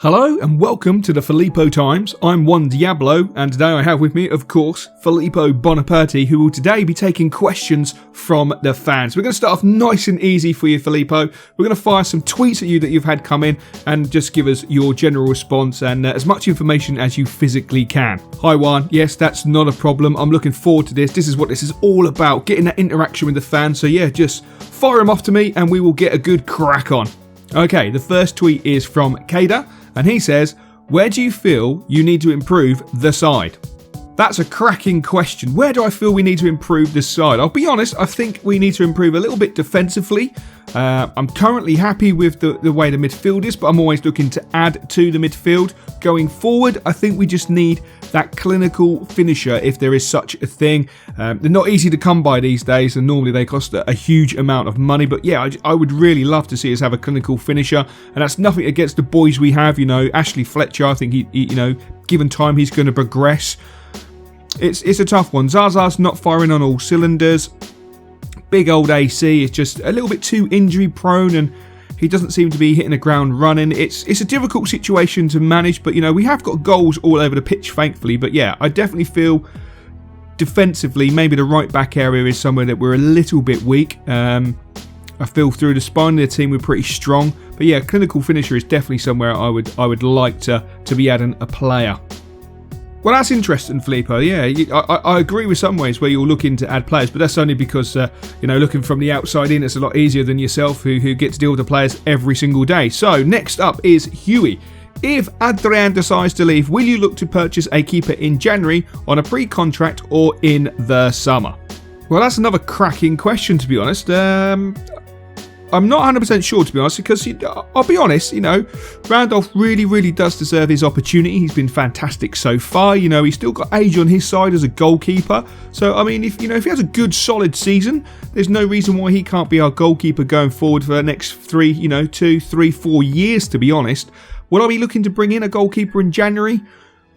Hello and welcome to the Filippo Times. I'm Juan Diablo and today I have with me, of course, Filippo Bonaparte, who will today be taking questions from the fans. We're going to start off nice and easy for you, Filippo. We're going to fire some tweets at you that you've had come in and just give us your general response and as much information as you physically can. Hi Juan, yes, that's not a problem. I'm looking forward to this. This is what this is all about, getting that interaction with the fans. So yeah, just fire them off to me and we will get a good crack on. Okay, the first tweet is from Kare. And he says, where do you feel you need to improve the side? That's a cracking question. Where do I feel we need to improve the side? I'll be honest, I think we need to improve a little bit defensively. I'm currently happy with the way the midfield is, but I'm always looking to add to the midfield. Going forward, I think we just need that clinical finisher, if there is such a thing. They're not easy to come by these days, and normally they cost a huge amount of money. But yeah, I would really love to see us have a clinical finisher, and that's nothing against the boys we have. You know, Ashley Fletcher, I think he you know, given time, he's going to progress. It's a tough one. Zaza's not firing on all cylinders. Big old AC is just a little bit too injury prone and he doesn't seem to be hitting the ground running. It's a difficult situation to manage, but you know, we have got goals all over the pitch, thankfully. But yeah, I definitely feel defensively, maybe the right back area is somewhere that we're a little bit weak. I feel through the spine of the team we're pretty strong. But yeah, clinical finisher is definitely somewhere I would like to be adding a player. Well, that's interesting, Filippo. Yeah, I agree with some ways where you're looking to add players, but that's only because, you know, looking from the outside in, it's a lot easier than yourself who get to deal with the players every single day. So, next up is Huey. If Adrian decides to leave, will you look to purchase a keeper in January on a pre-contract or in the summer? Well, that's another cracking question, to be honest. I'm not 100% sure, to be honest, because I'll be honest, you know, Randolph really does deserve his opportunity. He's been fantastic so far. You know, he's still got age on his side as a goalkeeper. So, I mean, if he has a good, solid season, there's no reason why he can't be our goalkeeper going forward for the next 2, 3, 4 years, to be honest. Will I be looking to bring in a goalkeeper in January?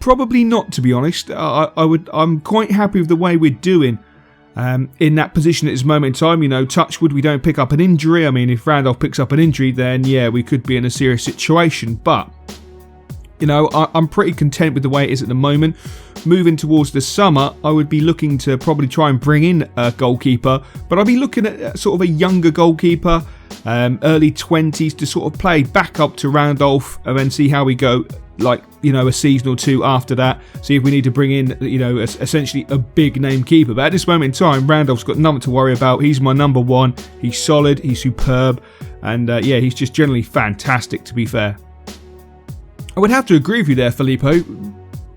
Probably not, to be honest. I'm quite happy with the way we're doing. In that position at this moment in time, you know, touch wood, we don't pick up an injury. I mean, if Randolph picks up an injury, then yeah, we could be in a serious situation. But, you know, I'm pretty content with the way it is at the moment. Moving towards the summer, I would be looking to probably try and bring in a goalkeeper, but I'll be looking at sort of a younger goalkeeper, early 20s, to sort of play back up to Randolph and then see how we go. Like, you know, a season or two after that, see if we need to bring in, you know, essentially a big name keeper. But at this moment in time, Randolph's got nothing to worry about. He's my number one. He's solid, he's superb, and yeah, he's just generally fantastic, to be fair. I would have to agree with you there, Filippo.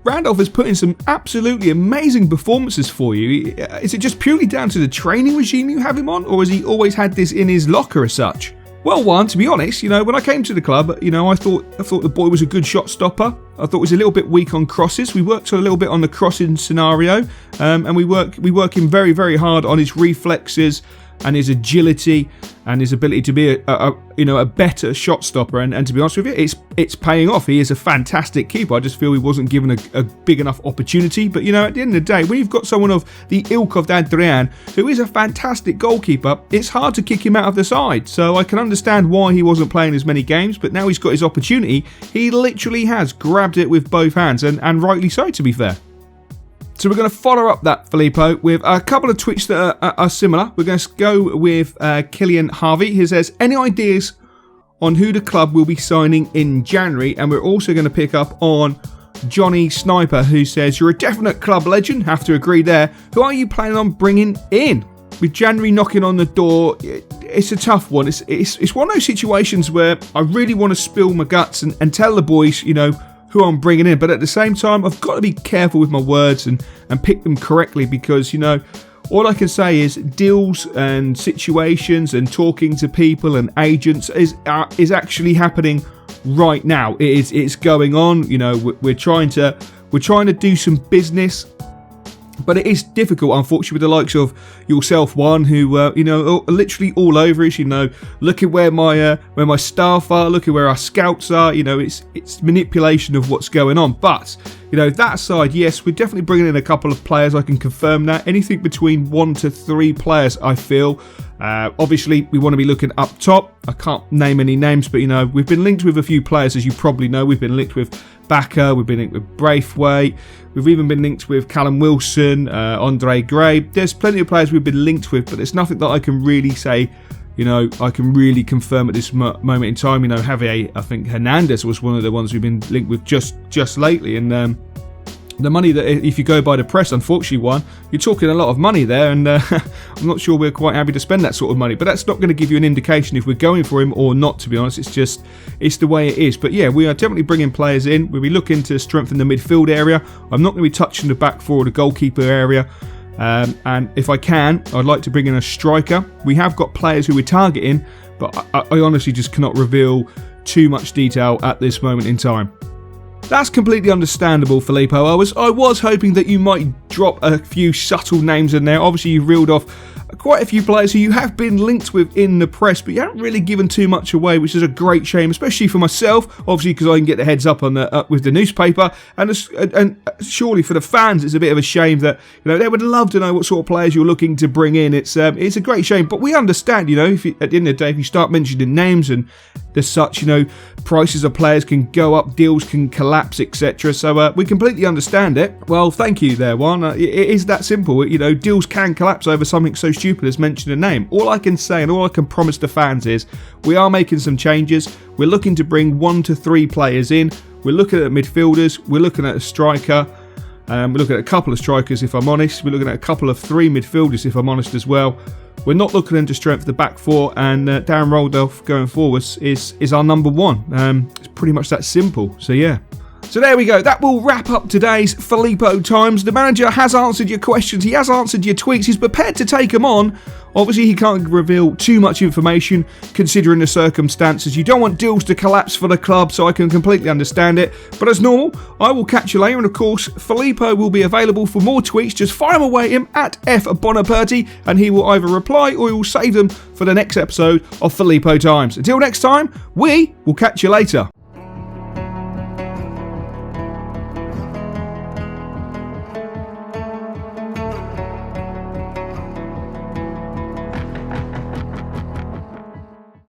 Randolph has put in some absolutely amazing performances for you. Is it just purely down to the training regime you have him on, or has he always had this in his locker as such? Well, Juan, to be honest, you know, when I came to the club, you know, I thought the boy was a good shot stopper. I thought he was a little bit weak on crosses. We worked a little bit on the crossing scenario, and we work him very hard on his reflexes and his agility and his ability to be a better shot stopper. And to be honest with you, it's paying off. He is a fantastic keeper. I just feel he wasn't given a big enough opportunity. But you know, at the end of the day, when you've got someone of the ilk of Adrian, who is a fantastic goalkeeper, it's hard to kick him out of the side. So I can understand why he wasn't playing as many games, but now he's got his opportunity. He literally has grabbed it with both hands, and rightly so, to be fair. So we're going to follow up that, Filippo, with a couple of tweets that are similar. We're going to go with Killian Harvey, who says, any ideas on who the club will be signing in January? And we're also going to pick up on Johnny Sniper, who says, you're a definite club legend. Have to agree there. Who are you planning on bringing in? With January knocking on the door, it's a tough one. It's one of those situations where I really want to spill my guts and tell the boys, you know, who I'm bringing in, but at the same time, I've got to be careful with my words and pick them correctly, because, you know, all I can say is deals and situations and talking to people and agents is actually happening right now. It's going on. You know, we're trying to do some business. But it is difficult, unfortunately, with the likes of yourself, Juan, who you know, are literally all over us. You know, look at where my staff are, look at where our scouts are. You know, it's manipulation of what's going on. But you know, that side, yes, we're definitely bringing in a couple of players. I can confirm that. Anything between 1 to 3 players, I feel. Obviously, we want to be looking up top. I can't name any names, but, you know, we've been linked with a few players, as you probably know. We've been linked with Bakker, we've been linked with Braithwaite, we've even been linked with Callum Wilson, Andre Gray. There's plenty of players we've been linked with, but it's nothing that I can really say, you know, I can really confirm at this moment in time. You know, Javier, I think Hernandez was one of the ones we've been linked with just lately, and the money that, if you go by the press, unfortunately, you're talking a lot of money there, and I'm not sure we're quite happy to spend that sort of money. But that's not going to give you an indication if we're going for him or not, to be honest. It's the way it is. But yeah, we are definitely bringing players in. We'll be looking to strengthen the midfield area. I'm not going to be touching the back four or the goalkeeper area. And if I can, I'd like to bring in a striker. We have got players who we're targeting, but I honestly just cannot reveal too much detail at this moment in time. That's completely understandable, Filippo. I was hoping that you might drop a few subtle names in there. Obviously, you've reeled off quite a few players who you have been linked with in the press, but you haven't really given too much away, which is a great shame, especially for myself, obviously, because I can get the heads up on with the newspaper, and surely for the fans, it's a bit of a shame that, you know, they would love to know what sort of players you're looking to bring in. It's a great shame, but we understand, you know, if you, at the end of the day, if you start mentioning names and there's such, you know, prices of players can go up, deals can collapse, etc. So we completely understand it. Well, thank you there, Juan. It is that simple. You know, deals can collapse over something so stupid as mention a name. All I can say and all I can promise the fans is we are making some changes. We're looking to bring 1 to 3 players in. We're looking at midfielders. We're looking at a striker. We're looking at a couple of strikers, if I'm honest. We're looking at a couple of 3 midfielders, if I'm honest as well. We're not looking to strengthen the back four, and Darren Randolph going forwards is our number 1. It's pretty much that simple. So yeah. So there we go. That will wrap up today's Filippo Times. The manager has answered your questions. He has answered your tweets. He's prepared to take them on. Obviously, he can't reveal too much information considering the circumstances. You don't want deals to collapse for the club, so I can completely understand it. But as normal, I will catch you later. And of course, Filippo will be available for more tweets. Just fire them away at him at FBonaperti, and he will either reply or he will save them for the next episode of Filippo Times. Until next time, we will catch you later.